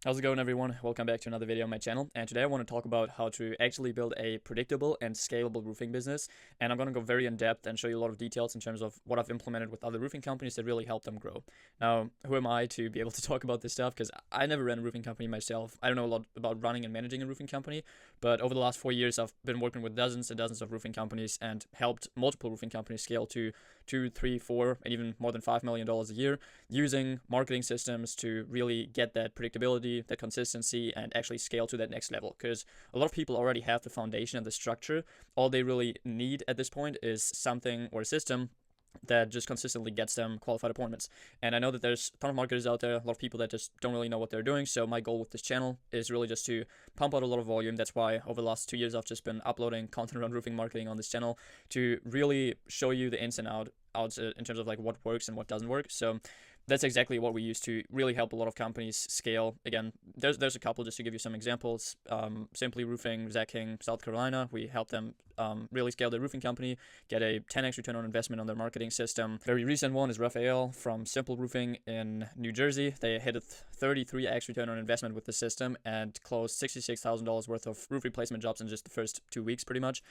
How's it going, everyone? Welcome back to another video on my channel, and today I want to talk about how to actually build a predictable and scalable roofing business. And I'm going to go very in depth and show you a lot of details in terms of what I've implemented with other roofing companies that really help them grow. Now, who am I to be able to talk about this stuff? Because I never ran a roofing company myself. I don't know a lot about running and managing a roofing company, but over the last 4 years I've been working with dozens and dozens of roofing companies and helped multiple roofing companies scale to 2, 3, 4, and even more than $5 million a year using marketing systems to really get that predictability, that consistency, and actually scale to that next level. Because a lot of people already have the foundation and the structure. All they really need at this point is something or a system that just consistently gets them qualified appointments. And I know that there's a ton of marketers out there, a lot of people that just don't really know what they're doing. So my goal with this channel is really just to pump out a lot of volume. That's why over the last 2 years I've just been uploading content around roofing marketing on this channel to really show you the ins and outs in terms of like what works and what doesn't work. So that's exactly what we use to really help a lot of companies scale. Again, there's a couple just to give you some examples. Simply Roofing, Zach King, South Carolina. We help them really scale their roofing company, get a 10x return on investment on their marketing system. Very recent one is Raphael from Simple Roofing in New Jersey. They hit a 33x return on investment with the system and closed $66,000 worth of roof replacement jobs in just the first 2 weeks, pretty much.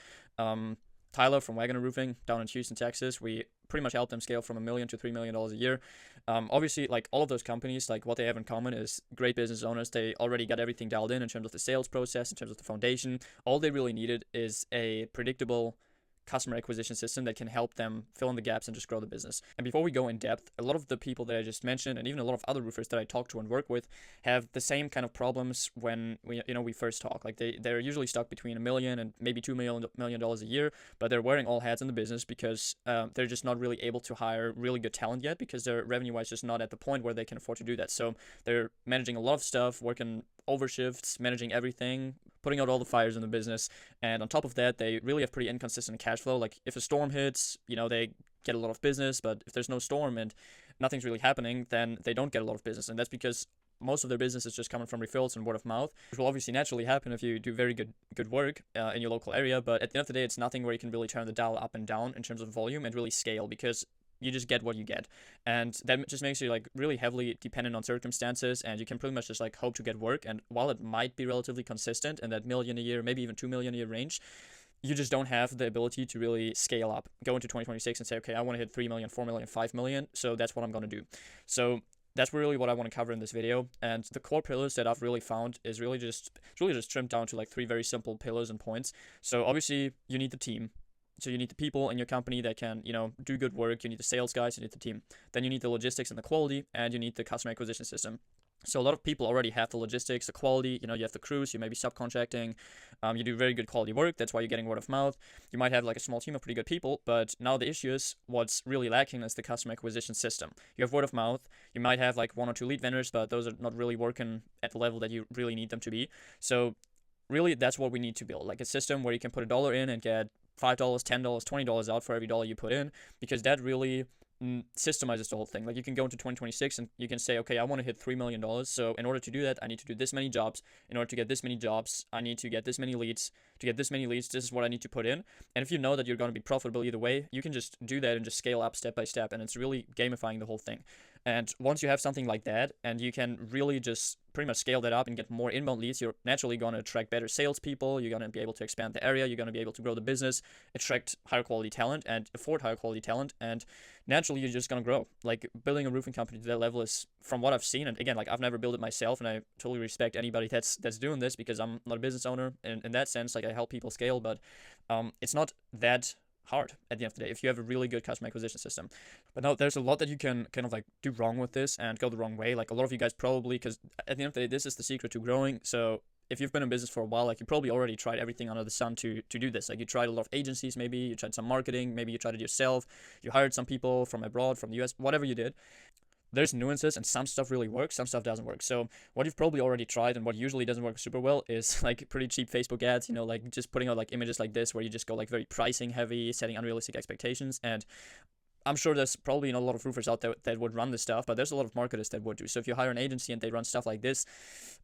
Tyler from Wagoner Roofing down in Houston, Texas. We pretty much help them scale from $1 million to $3 million a year. Obviously, like all of those companies, like what they have in common is great business owners. They already got everything dialed in terms of the sales process, in terms of the foundation. All they really needed is a predictable customer acquisition system that can help them fill in the gaps and just grow the business. And before we go in depth, a lot of the people that I just mentioned, and even a lot of other roofers that I talk to and work with, have the same kind of problems when we first talk. Like they're usually stuck between $1 million and maybe $2 million a year, but they're wearing all hats in the business because they're just not really able to hire really good talent yet because their revenue-wise just not at the point where they can afford to do that. So they're managing a lot of stuff, working over shifts, managing everything, putting out all the fires in the business. And on top of that, they really have pretty inconsistent cash flow. Like if a storm hits, they get a lot of business, but if there's no storm and nothing's really happening, then they don't get a lot of business. And that's because most of their business is just coming from referrals and word of mouth, which will obviously naturally happen if you do very good work in your local area. But at the end of the day, it's nothing where you can really turn the dial up and down in terms of volume and really scale, because you just get what you get. And that just makes you like really heavily dependent on circumstances, and you can pretty much just like hope to get work. And while it might be relatively consistent in that $1 million a year, maybe even $2 million a year range, you just don't have the ability to really scale up, go into 2026 and say, okay, I want to hit 3 million, 4 million, 5 million. So that's what I'm going to do. So that's really what I want to cover in this video. And the core pillars that I've really found is really just trimmed down to like 3 very simple pillars and points. So obviously you need the team. So you need the people in your company that can, do good work. You need the sales guys, you need the team. Then you need the logistics and the quality, and you need the customer acquisition system. So a lot of people already have the logistics, the quality, you have the crews, you may be subcontracting, you do very good quality work, that's why you're getting word of mouth. You might have like a small team of pretty good people, but now the issue is what's really lacking is the customer acquisition system. You have word of mouth, you might have like 1 or 2 lead vendors, but those are not really working at the level that you really need them to be. So really that's what we need to build, like a system where you can put $1 in and get $5, $10, $20 out for every dollar you put in, because that really systemizes the whole thing. Like you can go into 2026 and you can say, okay, I want to hit $3 million. So in order to do that, I need to do this many jobs. In order to get this many jobs, I need to get this many leads. To get this many leads, this is what I need to put in. And if you know that you're going to be profitable either way, you can just do that and just scale up step by step. And it's really gamifying the whole thing. And once you have something like that, and you can really just pretty much scale that up and get more inbound leads, you're naturally going to attract better salespeople. You're going to be able to expand the area. You're going to be able to grow the business, attract higher quality talent, and afford higher quality talent. And naturally, you're just going to grow. Like building a roofing company to that level is, from what I've seen, and again, like I've never built it myself, and I totally respect anybody that's doing this, because I'm not a business owner. And in that sense, like I help people scale, but it's not that hard at the end of the day if you have a really good customer acquisition system. But now there's a lot that you can kind of like do wrong with this and go the wrong way. Like a lot of you guys probably, because at the end of the day, this is the secret to growing. So if you've been in business for a while, like you probably already tried everything under the sun to do this. Like you tried a lot of agencies, maybe you tried some marketing, maybe you tried it yourself, you hired some people from abroad, from the US, whatever you did. There's nuances, and some stuff really works, some stuff doesn't work. So what you've probably already tried and what usually doesn't work super well is like pretty cheap Facebook ads, like just putting out like images like this where you just go like very pricing heavy, setting unrealistic expectations. And I'm sure there's probably not a lot of roofers out there that would run this stuff, but there's a lot of marketers that would do. So if you hire an agency and they run stuff like this,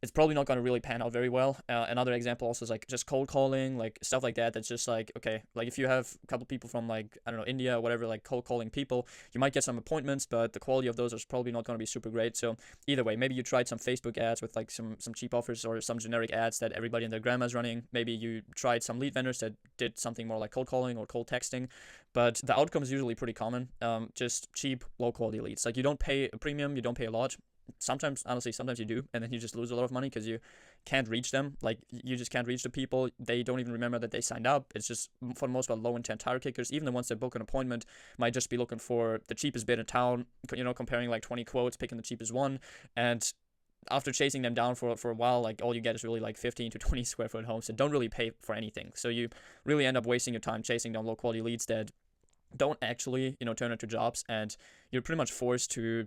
it's probably not going to really pan out very well. Another example also is like just cold calling, like stuff like that. That's just like, okay, like if you have a couple people from like, I don't know, India or whatever, like cold calling people, you might get some appointments, but the quality of those is probably not going to be super great. So either way, maybe you tried some Facebook ads with like some cheap offers or some generic ads that everybody and their grandma's running. Maybe you tried some lead vendors that did something more like cold calling or cold texting, but the outcome is usually pretty common. Just cheap, low quality leads. Like you don't pay a premium, you don't pay a lot. Sometimes, honestly, sometimes you do, and then you just lose a lot of money because you can't reach them. Like you just can't reach the people. They don't even remember that they signed up. It's just for the most part low intent tire kickers. Even the ones that book an appointment might just be looking for the cheapest bid in town, comparing like 20 quotes, picking the cheapest one, and after chasing them down for a while, like all you get is really like 15 to 20 square foot homes that don't really pay for anything. So you really end up wasting your time chasing down low quality leads that don't actually, turn into jobs, and you're pretty much forced to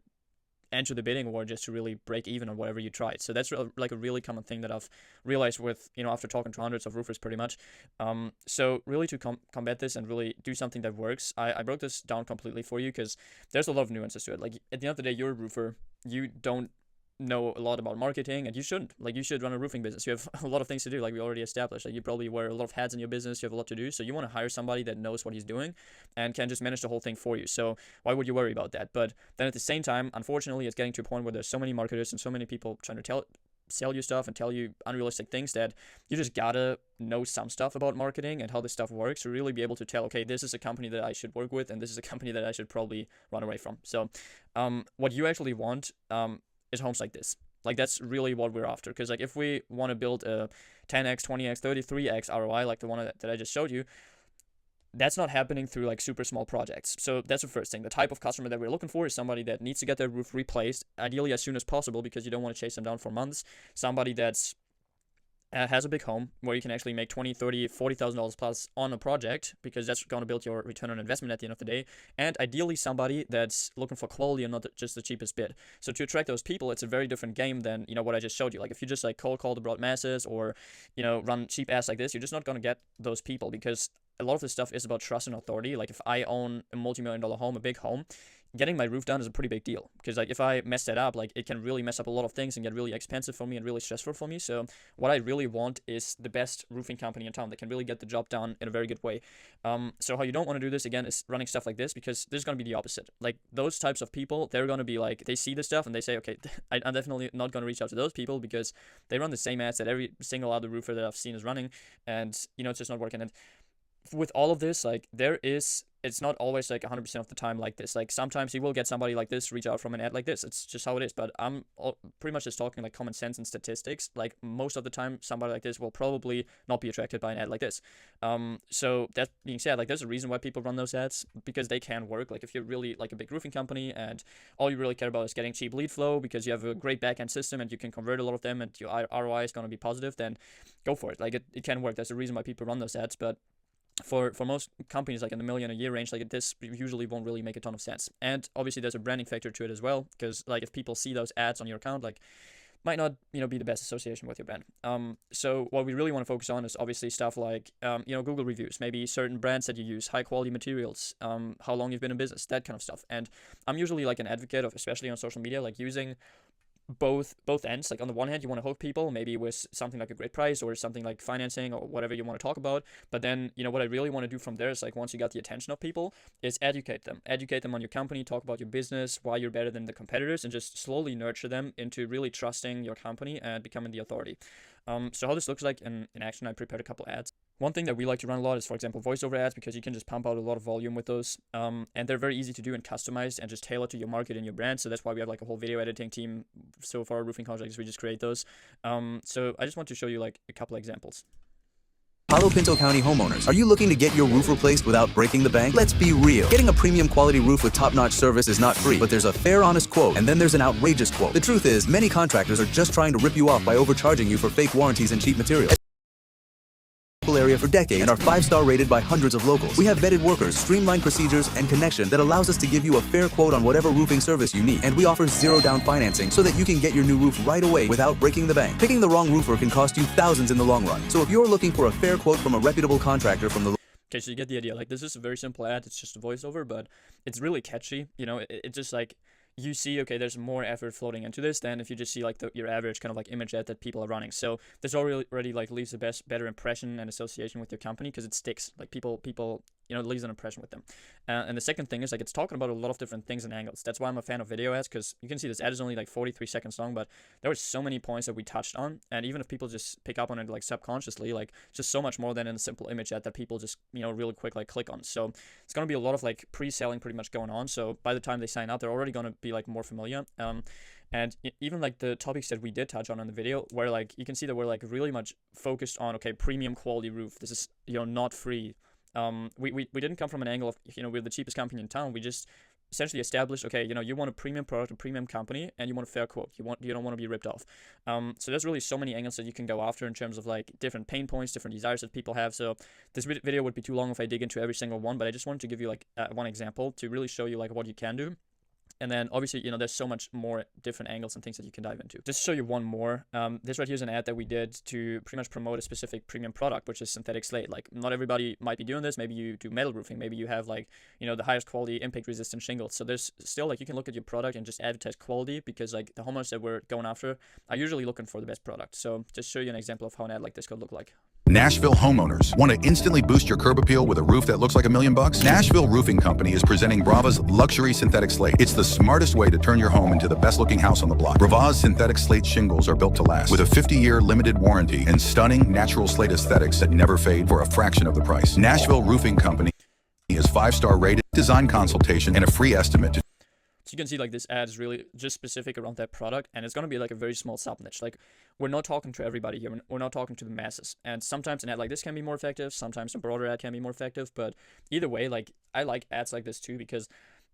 enter the bidding war just to really break even on whatever you tried. So that's like a really common thing that I've realized with, after talking to hundreds of roofers pretty much. So really to combat this and really do something that works, I broke this down completely for you because there's a lot of nuances to it. Like at the end of the day, you're a roofer. You don't know a lot about marketing, and you shouldn't. Like you should run a roofing business. You have a lot of things to do, like we already established. Like you probably wear a lot of hats in your business. You have a lot to do, so you want to hire somebody that knows what he's doing and can just manage the whole thing for you. So why would you worry about that? But then at the same time, unfortunately, it's getting to a point where there's so many marketers and so many people trying to sell you stuff and tell you unrealistic things that you just gotta know some stuff about marketing and how this stuff works to really be able to tell, okay, this is a company that I should work with, and this is a company that I should probably run away from. So what you actually want is homes like this. Like that's really what we're after, because like if we want to build a 10x, 20x, 33x ROI like the one that I just showed you, that's not happening through like super small projects. So that's the first thing. The type of customer that we're looking for is somebody that needs to get their roof replaced, ideally as soon as possible, because you don't want to chase them down for months. Somebody that's has a big home where you can actually make $20,000, $30,000, $40,000 plus on a project, because that's going to build your return on investment at the end of the day. And ideally somebody that's looking for quality and not just the cheapest bid. So to attract those people, it's a very different game than, what I just showed you. Like if you just like cold call the broad masses or, run cheap ads like this, you're just not going to get those people, because a lot of this stuff is about trust and authority. Like if I own a multi-million-dollar home, a big home, getting my roof done is a pretty big deal, because like if I mess that up, like it can really mess up a lot of things and get really expensive for me and really stressful for me. So what I really want is the best roofing company in town that can really get the job done in a very good way. So how you don't want to do this again is running stuff like this, because this is going to be the opposite. Like those types of people, they're going to be like, they see this stuff and they say, okay, I'm definitely not going to reach out to those people, because they run the same ads that every single other roofer that I've seen is running, and it's just not working. And with all of this, like it's not always like 100% of the time like this. Like sometimes you will get somebody like this reach out from an ad like this. It's just how it is. But I'm pretty much just talking like common sense and statistics. Like most of the time, somebody like this will probably not be attracted by an ad like this. So that being said, like there's a reason why people run those ads, because they can work. Like if you're really like a big roofing company and all you really care about is getting cheap lead flow because you have a great backend system and you can convert a lot of them and your ROI is going to be positive, then go for it. Like it can work. That's the reason why people run those ads. But for most companies like in the million a year range, like this usually won't really make a ton of sense. And obviously there's a branding factor to it as well, because like if people see those ads on your account, like might not be the best association with your brand. So what we really want to focus on is obviously stuff like Google reviews, maybe certain brands that you use, high quality materials, how long you've been in business, that kind of stuff. And I'm usually like an advocate of, especially on social media, like using both ends. Like on the one hand, you want to hook people maybe with something like a great price or something like financing or whatever you want to talk about, but then what I really want to do from there is, like, once you got the attention of people, is educate them on your company, talk about your business, why you're better than the competitors, and just slowly nurture them into really trusting your company and becoming the authority. So how this looks like in action, I prepared a couple ads. One thing that we like to run a lot is, for example, voiceover ads, because you can just pump out a lot of volume with those. And they're very easy to do and customized and just tailor to your market and your brand. So that's why we have like a whole video editing team. So for our roofing contractors, we just create those. So I just want to show you like a couple examples. Palo Pinto County homeowners, are you looking to get your roof replaced without breaking the bank? Let's be real. Getting a premium quality roof with top-notch service is not free, but there's a fair, honest quote, and then there's an outrageous quote. The truth is, many contractors are just trying to rip you off by overcharging you for fake warranties and cheap materials. Area for decades and are 5-star rated by hundreds of locals. We have vetted workers, streamlined procedures, and connection that allows us to give you a fair quote on whatever roofing service you need. And we offer zero down financing so that you can get your new roof right away without breaking the bank. Picking the wrong roofer can cost you thousands in the long run. So if you're looking for a fair quote from a reputable contractor from the Okay, so you get the idea. Like, this is a very simple ad. It's just a voiceover, but it's really catchy. You know, it just like you see, okay, there's more effort floating into this than if you just see like your average kind of like image ad that people are running. So this already like leaves a better impression and association with your company because it sticks. Like people, you know, it leaves an impression with them. And the second thing is like it's talking about a lot of different things and angles. That's why I'm a fan of video ads, because you can see this ad is only like 43 seconds long, but there were so many points that we touched on. And even if people just pick up on it like subconsciously, like just so much more than in a simple image ad that people just, you know, really quick like click on. So it's going to be a lot of like pre-selling pretty much going on. So by the time they sign up, they're already going to be like more familiar. And even like the topics that we did touch on in the video, where like you can see that we're like really much focused on, okay, premium quality roof. This is, you know, not free. We didn't come from an angle of, you know, we're the cheapest company in town. We just essentially established, okay, you know, you want a premium product, a premium company, and you want a fair quote. You don't want to be ripped off. So there's really so many angles that you can go after in terms of like different pain points, different desires that people have. So this video would be too long if I dig into every single one, but I just wanted to give you like one example to really show you like what you can do. And then obviously, you know, there's so much more different angles and things that you can dive into. Just to show you one more, this right here is an ad that we did to pretty much promote a specific premium product, which is synthetic slate. Like, not everybody might be doing this. Maybe you do metal roofing. Maybe you have like, you know, the highest quality impact resistant shingles. So there's still like, you can look at your product and just advertise quality, because like the homeowners that we're going after are usually looking for the best product. So just show you an example of how an ad like this could look like. Nashville homeowners want to instantly boost your curb appeal with a roof that looks like $1 million? Nashville Roofing Company is presenting Brava's luxury synthetic slate. It's the smartest way to turn your home into the best looking house on the block. Brava's synthetic slate shingles are built to last with a 50-year limited warranty and stunning natural slate aesthetics that never fade for a fraction of the price. Nashville Roofing Company is 5-star rated, design consultation, and a free estimate to So you can see like this ad is really just specific around that product, and it's going to be like a very small sub niche. Like, we're not talking to everybody here. We're not talking to the masses. And sometimes an ad like this can be more effective. Sometimes a broader ad can be more effective. But either way, like, I like ads like this too, because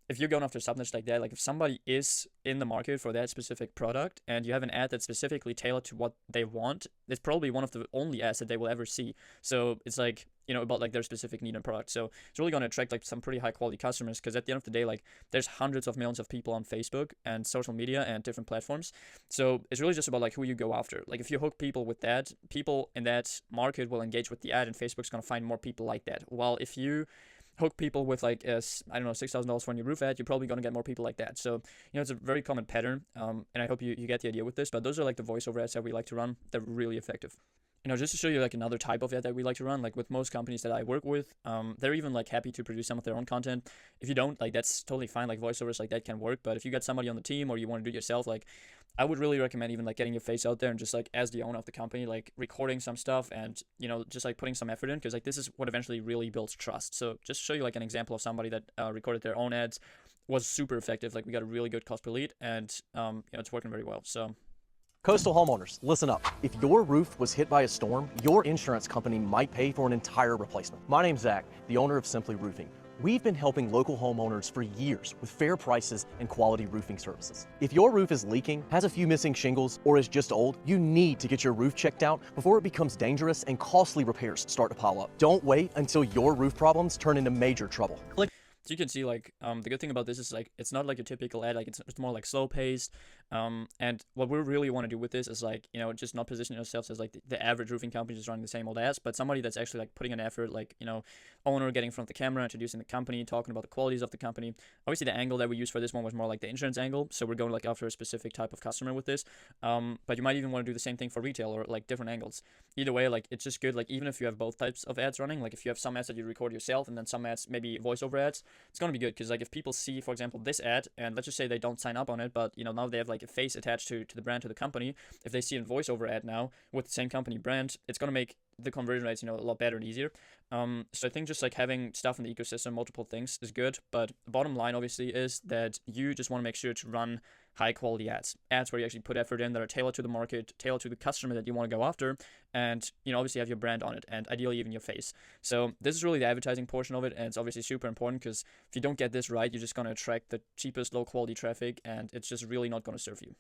if you're going after a sub niche like that, like if somebody is in the market for that specific product and you have an ad that's specifically tailored to what they want, it's probably one of the only ads that they will ever see. So it's like, you know, about like their specific need and product. So it's really going to attract like some pretty high quality customers, because at the end of the day, like there's hundreds of millions of people on Facebook and social media and different platforms. So it's really just about like who you go after. Like if you hook people with that, people in that market will engage with the ad, and Facebook's going to find more people like that. While if you hook people with like I don't know, $6,000 for a new roof ad, you're probably going to get more people like that. So, you know, it's a very common pattern, and I hope you get the idea with this. But those are like the voiceover ads that we like to run. They're really effective. You know, just to show you like another type of ad that we like to run, like with most companies that I work with, they're even like happy to produce some of their own content. If you don't, like that's totally fine. Like voiceovers like that can work. But if you got somebody on the team or you want to do it yourself, like I would really recommend even like getting your face out there and just like as the owner of the company, like recording some stuff and, you know, just like putting some effort in, because like this is what eventually really builds trust. So just show you like an example of somebody that recorded their own ads, was super effective. Like we got a really good cost per lead, and you know, it's working very well. So Coastal homeowners, listen up. If your roof was hit by a storm, your insurance company might pay for an entire replacement. My name's Zach, the owner of Simply Roofing. We've been helping local homeowners for years with fair prices and quality roofing services. If your roof is leaking, has a few missing shingles, or is just old, you need to get your roof checked out before it becomes dangerous and costly repairs start to pile up. Don't wait until your roof problems turn into major trouble. So you can see like the good thing about this is like it's not like your typical ad, like it's more like slow paced, and what we really want to do with this is like, you know, just not position ourselves as like the average roofing company just running the same old ads, but somebody that's actually like putting an effort, like, you know, owner getting in front of the camera, introducing the company, talking about the qualities of the company. Obviously the angle that we used for this one was more like the insurance angle, so we're going like after a specific type of customer with this, but you might even want to do the same thing for retail or like different angles. Either way, like it's just good, like even if you have both types of ads running, like if you have some ads that you record yourself and then some ads maybe voiceover ads, it's going to be good, because like if people see, for example, this ad, and let's just say they don't sign up on it, but you know, now they have like a face attached to the brand, to the company, if they see a voiceover ad now with the same company brand, it's going to make the conversion rates, you know, a lot better and easier. So I think just like having stuff in the ecosystem, multiple things is good, but the bottom line obviously is that you just want to make sure to run high quality ads where you actually put effort in, that are tailored to the market, tailored to the customer that you want to go after, and, you know, obviously have your brand on it, and ideally even your face. So this is really the advertising portion of it, and it's obviously super important, because if you don't get this right, you're just going to attract the cheapest low quality traffic, and it's just really not going to serve you.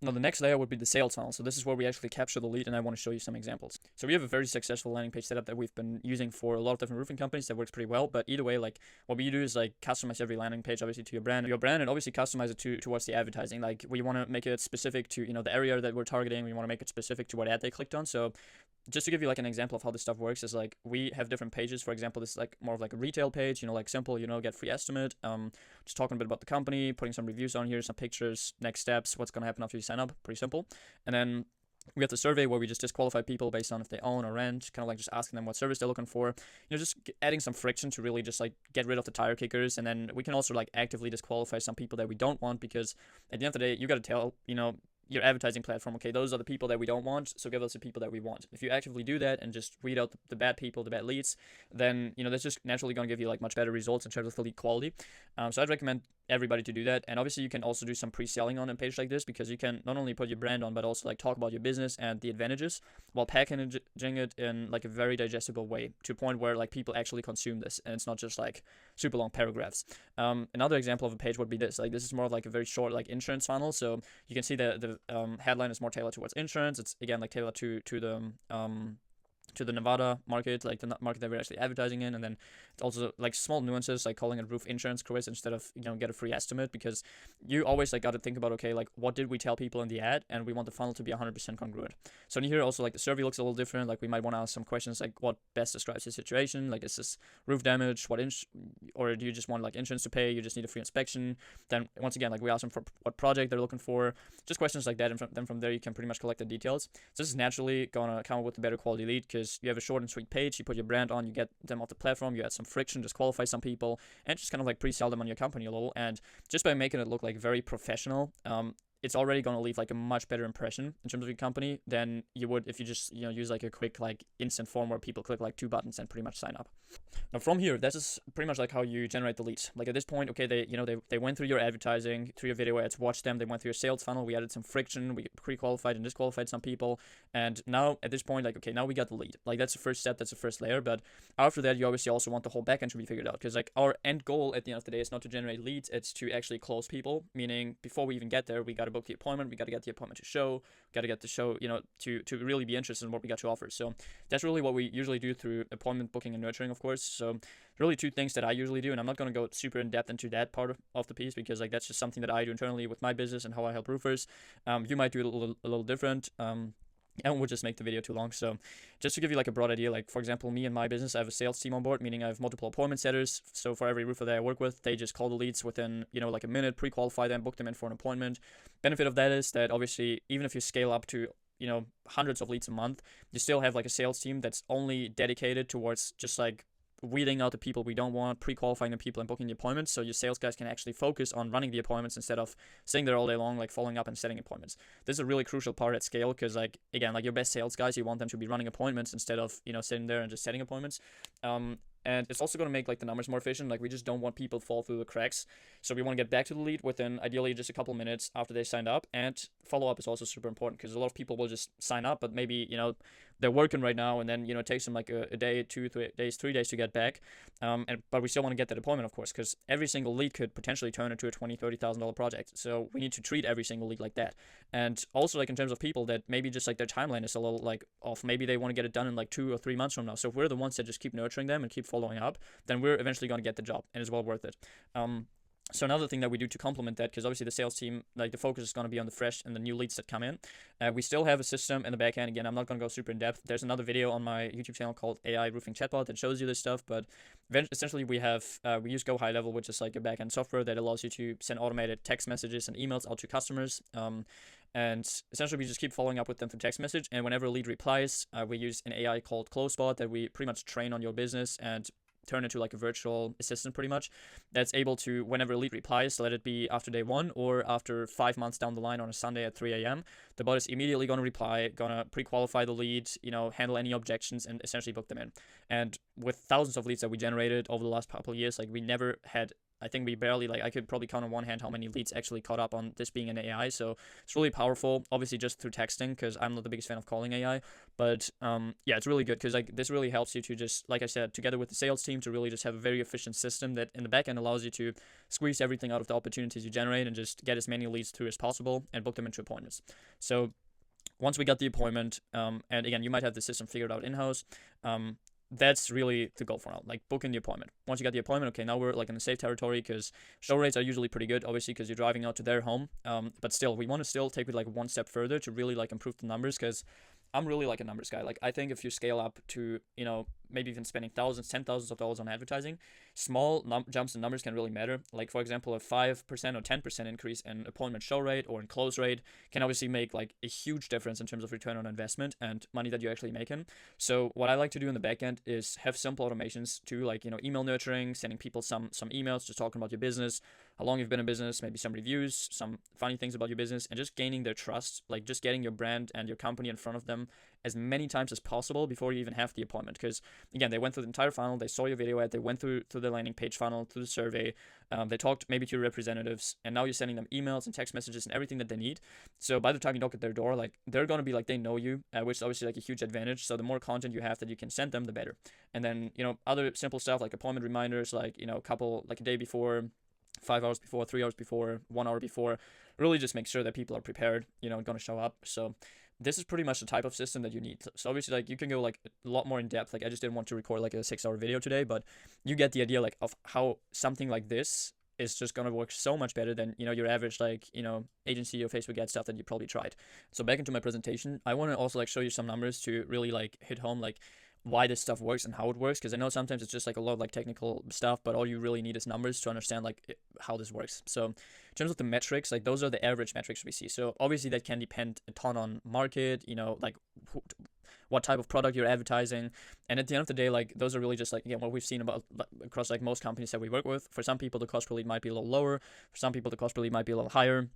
Now, the next layer would be the sales funnel. So this is where we actually capture the lead, and I want to show you some examples. So we have a very successful landing page setup that we've been using for a lot of different roofing companies that works pretty well. But either way, like what we do is like customize every landing page obviously to your brand, and obviously customize it towards the advertising. Like we want to make it specific to, you know, the area that we're targeting. We want to make it specific to what ad they clicked on. So just to give you like an example of how this stuff works is like we have different pages. For example, this is like more of like a retail page, like simple, get free estimate, just talking a bit about the company, putting some reviews on here, some pictures, next steps, what's going to happen after you sign up, pretty simple. And then we have the survey where we just disqualify people based on if they own or rent, kind of like just asking them what service they're looking for, just adding some friction to really just like get rid of the tire kickers. And then we can also like actively disqualify some people that we don't want, because at the end of the day, you got to tell, your advertising platform, okay, those are the people that we don't want, so give us the people that we want. If you actively do that and just weed out the bad people, the bad leads, then that's just naturally going to give you like much better results in terms of the lead quality. So I'd recommend everybody to do that. And obviously you can also do some pre-selling on a page like this, because you can not only put your brand on, but also like talk about your business and the advantages while packaging it in like a very digestible way, to a point where like people actually consume this and it's not just like super long paragraphs. Another example of a page would be this. Like this is more of like a very short like insurance funnel. So you can see the headline is more tailored towards insurance. It's again like tailored to the Nevada market, like the market that we're actually advertising in. And then it's also like small nuances, like calling it roof insurance quiz instead of get a free estimate, because you always like got to think about, okay, like what did we tell people in the ad, and we want the funnel to be 100% congruent. So in here also like the survey looks a little different. Like we might want to ask some questions like what best describes the situation, like is this roof damage, or do you just want like insurance to pay, you just need a free inspection. Then once again, like we ask them for what project they're looking for, just questions like that, and then from there you can pretty much collect the details. So this is naturally gonna come up with a better quality lead, because you have a short and sweet page, you put your brand on, you get them off the platform, you add some friction, disqualify some people, and just kind of like pre-sell them on your company a little. And just by making it look like very professional, it's already going to leave like a much better impression in terms of your company than you would if you just use like a quick like instant form where people click like 2 buttons and pretty much sign up. Now from here, this is pretty much like how you generate the leads. Like at this point, okay, they went through your advertising, through your video ads, watched them, they went through your sales funnel, we added some friction, we pre-qualified and disqualified some people, and now at this point, like, okay, now we got the lead. Like that's the first step, that's the first layer. But after that, you obviously also want the whole backend to be figured out, because like our end goal at the end of the day is not to generate leads, it's to actually close people. Meaning before we even get there, we got to book the appointment, we got to get the appointment to show, got to get the show, to really be interested in what we got to offer. So that's really what we usually do through appointment booking and nurturing, of course. So really 2 things that I usually do, and I'm not going to go super in depth into that part of the piece, because like that's just something that I do internally with my business and how I help roofers. You might do it a little different. And we'll just make the video too long. So just to give you like a broad idea, like for example, me and my business, I have a sales team on board, meaning I have multiple appointment setters. So for every roofer that I work with, they just call the leads within, like a minute, pre-qualify them, book them in for an appointment. Benefit of that is that obviously, even if you scale up to, hundreds of leads a month, you still have like a sales team that's only dedicated towards just like weeding out the people we don't want, pre-qualifying the people and booking the appointments, so your sales guys can actually focus on running the appointments instead of sitting there all day long, like following up and setting appointments. This is a really crucial part at scale, because like, again, like your best sales guys, you want them to be running appointments instead of, sitting there and just setting appointments. And it's also going to make like the numbers more efficient. Like we just don't want people to fall through the cracks. So we want to get back to the lead within ideally just a couple minutes after they signed up. And follow-up is also super important, because a lot of people will just sign up, but maybe, they're working right now, and then, it takes them like a day, 2, 3 days, 3 days to get back. But we still want to get that appointment, of course, because every single lead could potentially turn into a $20,000, $30,000 project. So we need to treat every single lead like that. And also like in terms of people that maybe just like their timeline is a little like off, maybe they want to get it done in like 2 or 3 months from now. So if we're the ones that just keep nurturing them and keep following up, then we're eventually going to get the job, and it's well worth it. So another thing that we do to complement that, because obviously the sales team, like the focus is going to be on the fresh and the new leads that come in. We still have a system in the back end. Again, I'm not going to go super in depth. There's another video on my YouTube channel called AI Roofing Chatbot that shows you this stuff. But essentially we use GoHighLevel, which is like a back end software that allows you to send automated text messages and emails out to customers. And essentially we just keep following up with them through text message. And whenever a lead replies, we use an AI called CloseBot that we pretty much train on your business and turn into like a virtual assistant pretty much, that's able to, whenever a lead replies, let it be after day 1 or after 5 months down the line on a Sunday at 3 a.m., the bot is immediately going to reply, going to pre-qualify the lead, handle any objections, and essentially book them in. And with thousands of leads that we generated over the last couple of years, like we never had, I think we barely, like I could probably count on one hand how many leads actually caught up on this being an AI. So it's really powerful, obviously just through texting, because I'm not the biggest fan of calling AI. But yeah, it's really good, because like this really helps you to just, like I said, together with the sales team, to really just have a very efficient system that in the back end allows you to squeeze everything out of the opportunities you generate and just get as many leads through as possible and book them into appointments. So once we got the appointment, and again, you might have the system figured out in-house, that's really the goal for now, like booking the appointment. Once you got the appointment, okay, now we're like in the safe territory, because show rates are usually pretty good, obviously, because you're driving out to their home. But still, we want to still take it like one step further to really like improve the numbers, because I'm really like a numbers guy. Like I think if you scale up to, maybe even spending thousands, ten thousands of dollars on advertising, small jumps in numbers can really matter. Like for example, a 5% or 10% increase in appointment show rate or in close rate can obviously make like a huge difference in terms of return on investment and money that you're actually making. So what I like to do in the back end is have simple automations to, like, email nurturing, sending people some emails, just talking about your business, how long you've been in business, maybe some reviews, some funny things about your business, and just gaining their trust, like just getting your brand and your company in front of them as many times as possible before you even have the appointment. Because again, they went through the entire funnel, they saw your video ad, they went through the landing page funnel, through the survey, they talked maybe to your representatives, and now you're sending them emails and text messages and everything that they need. So by the time you knock at their door, like they're gonna be like, they know you, which is obviously like a huge advantage. So the more content you have that you can send them, the better. And then other simple stuff like appointment reminders, like a day before, 5 hours before, 3 hours before, 1 hour before, really just make sure that people are prepared, and going to show up. So this is pretty much the type of system that you need. So obviously, like, you can go like a lot more in depth. Like I just didn't want to record like a 6-hour video today, but you get the idea, like, of how something like this is just gonna work so much better than your average like agency or Facebook ad stuff that you probably tried. So back into my presentation, I want to also like show you some numbers to really like hit home like why this stuff works and how it works, because I know sometimes it's just like a lot of like technical stuff, but all you really need is numbers to understand like how this works. So in terms of the metrics, like those are the average metrics we see. So obviously that can depend a ton on market, like what type of product you're advertising, and at the end of the day, like those are really just like, again, what we've seen about across like most companies that we work with. For some people the cost per lead might be a little lower, for some people the cost per lead might be a little higher,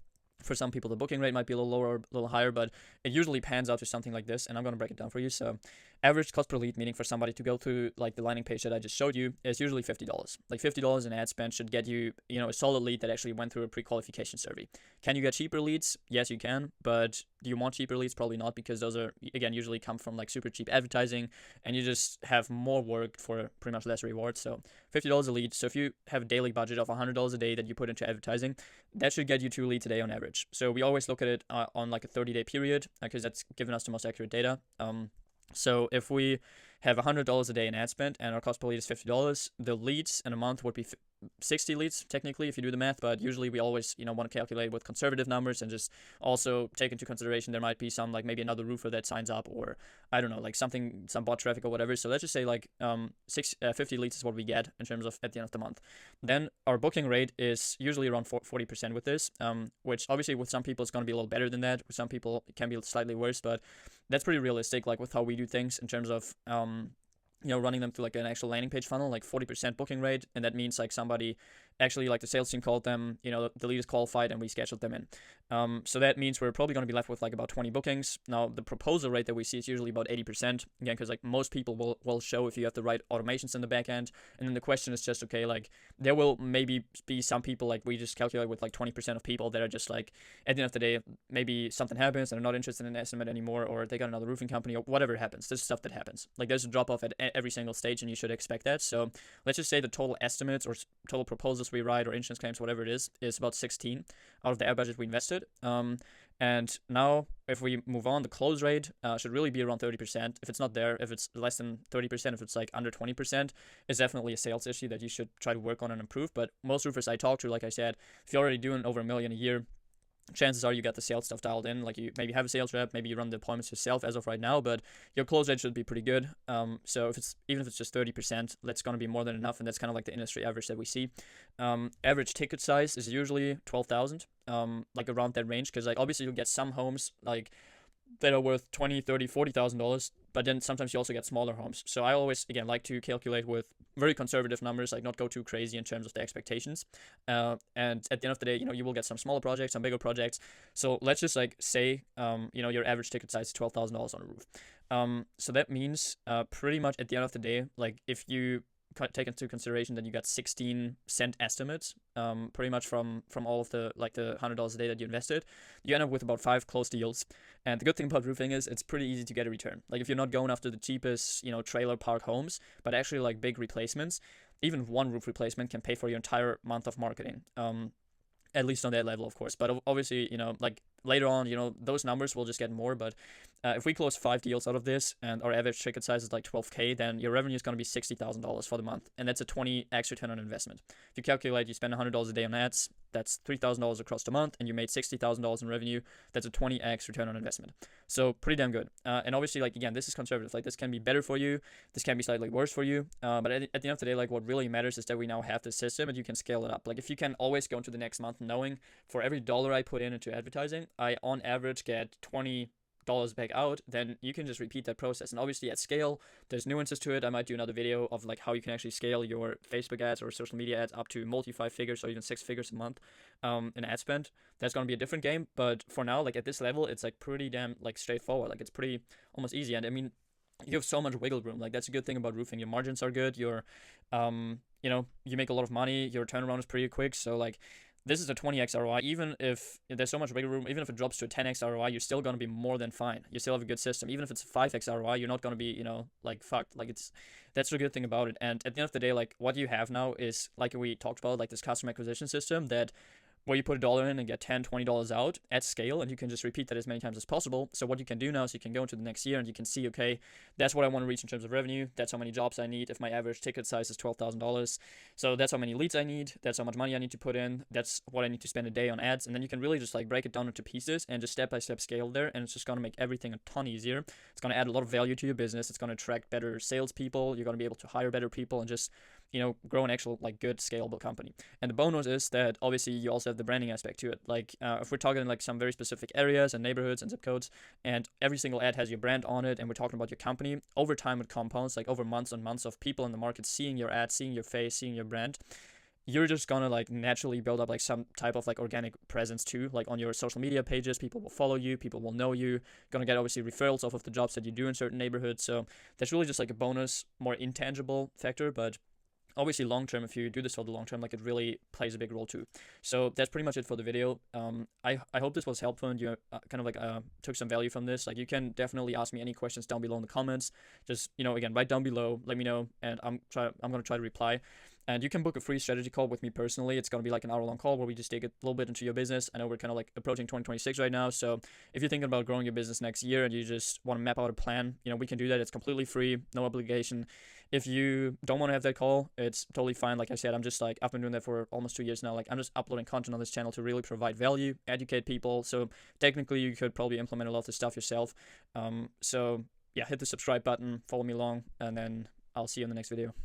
for some people the booking rate might be a little lower or a little higher, but it usually pans out to something like this, and I'm going to break it down for you. So average cost per lead, meaning for somebody to go through like the landing page that I just showed you, is usually $50. Like $50 in ad spend should get you, a solid lead that actually went through a pre-qualification survey. Can you get cheaper leads? Yes, you can, but do you want cheaper leads? Probably not, because those are, again, usually come from like super cheap advertising, and you just have more work for pretty much less reward. So $50 a lead. So if you have a daily budget of $100 a day that you put into advertising, that should get you 2 leads a day on average. So we always look at it on like a 30-day period, because that's given us the most accurate data. So if we have $100 a day in ad spend and our cost per lead is $50, the leads in a month would be 60 leads technically if you do the math, but usually we always want to calculate with conservative numbers and just also take into consideration there might be some, like maybe another roofer that signs up, or I don't know, like some bot traffic or whatever. So let's just say like 50 leads is what we get in terms of at the end of the month. Then our booking rate is usually around 40% with this, which obviously with some people it's going to be a little better than that, with some people it can be slightly worse, but that's pretty realistic, like with how we do things in terms of running them through like an actual landing page funnel, like 40% booking rate. And that means like somebody actually, like the sales team called them, the lead is qualified and we scheduled them in. So that means we're probably going to be left with like about 20 bookings. Now the proposal rate that we see is usually about 80%, again, because like most people will show if you have the right automations in the back end. And then the question is just, okay, like there will maybe be some people, like we just calculate with like 20% of people that are just like, at the end of the day, maybe something happens and they're not interested in an estimate anymore, or they got another roofing company, or whatever happens. There's stuff that happens. Like there's a drop off at every single stage, and you should expect that. So let's just say the total estimates or total proposals we write, or insurance claims, whatever it is about 16 out of the ad budget we invested. And now if we move on, the close rate should really be around 30%. If it's not there, if it's less than 30%, if it's like under 20%, it's definitely a sales issue that you should try to work on and improve. But most roofers I talk to, like I said, if you're already doing over $1 million a year, chances are you got the sales stuff dialed in. Like you maybe have a sales rep, maybe you run the appointments yourself as of right now, but your close rate should be pretty good. So even if it's just 30%, that's going to be more than enough, and that's kind of like the industry average that we see. Average ticket size is usually 12,000, like around that range, because like obviously you'll get some homes like that are worth $20,000, $30,000, $40,000, but then sometimes you also get smaller homes. So I always, again, like to calculate with very conservative numbers, like not go too crazy in terms of the expectations. And at the end of the day, you will get some smaller projects, some bigger projects. So let's just like say, your average ticket size is $12,000 on a roof. So that means pretty much at the end of the day, like if you take into consideration that you got 16 cent estimates, pretty much from all of the like the $100 a day that you invested, you end up with about 5 closed deals. And the good thing about roofing is it's pretty easy to get a return. Like if you're not going after the cheapest, trailer park homes, but actually like big replacements, even one roof replacement can pay for your entire month of marketing. At least on that level, of course. But obviously, like later on, those numbers will just get more. But if we close 5 deals out of this and our average ticket size is like 12K, then your revenue is going to be $60,000 for the month. And that's a 20x return on investment. If you calculate, you spend $100 a day on ads, that's $3,000 across the month, and you made $60,000 in revenue, that's a 20x return on investment. So pretty damn good. And obviously, like, again, this is conservative. Like, this can be better for you. This can be slightly worse for you. But at the end of the day, like, what really matters is that we now have this system and you can scale it up. Like, if you can always go into the next month knowing for every dollar I put into advertising, I on average get $20 back out, then you can just repeat that process. And obviously at scale, there's nuances to it. I might do another video of like how you can actually scale your Facebook ads or social media ads up to multi-5 figures or even 6 figures a month in ad spend. That's going to be a different game. But for now, like at this level, it's like pretty damn like straightforward. Like it's pretty almost easy. And I mean, you have so much wiggle room. Like that's a good thing about roofing. Your margins are good. Your you make a lot of money. Your turnaround is pretty quick. So like this is a 20x ROI. Even if there's so much wiggle room, even if it drops to a 10x ROI, you're still going to be more than fine. You still have a good system. Even if it's a 5x ROI, you're not going to be, like fucked. Like that's the good thing about it. And at the end of the day, like what you have now is like we talked about, like this customer acquisition system that where you put $1 in and get $10, $20 out at scale, and you can just repeat that as many times as possible. So what you can do now is you can go into the next year and you can see, okay, that's what I want to reach in terms of revenue. That's how many jobs I need if my average ticket size is $12,000. So that's how many leads I need. That's how much money I need to put in. That's what I need to spend a day on ads. And then you can really just like break it down into pieces and just step-by-step scale there. And it's just going to make everything a ton easier. It's going to add a lot of value to your business. It's going to attract better salespeople. You're going to be able to hire better people and just grow an actual like good scalable company. And the bonus is that obviously you also have the branding aspect to it. Like if we're talking like some very specific areas and neighborhoods and zip codes, and every single ad has your brand on it, and we're talking about your company, over time it compounds, like over months and months of people in the market seeing your ad, seeing your face, seeing your brand. You're just gonna like naturally build up like some type of like organic presence too, like on your social media pages. People will follow you, people will know you, gonna get obviously referrals off of the jobs that you do in certain neighborhoods. So that's really just like a bonus, more intangible factor, but obviously long term, if you do this for the long term, like it really plays a big role too. So that's pretty much it for the video. I hope this was helpful and you took some value from this. Like you can definitely ask me any questions down below in the comments. Just again, write down below, let me know, and I'm gonna try to reply. And you can book a free strategy call with me personally. It's going to be like an hour-long call where we just dig a little bit into your business. I know we're kind of like approaching 2026 right now. So if you're thinking about growing your business next year and you just want to map out a plan, we can do that. It's completely free, no obligation. If you don't want to have that call, it's totally fine. Like I said, I've been doing that for almost 2 years now. Like I'm just uploading content on this channel to really provide value, educate people. So technically you could probably implement a lot of this stuff yourself. So yeah, hit the subscribe button, follow me along, and then I'll see you in the next video.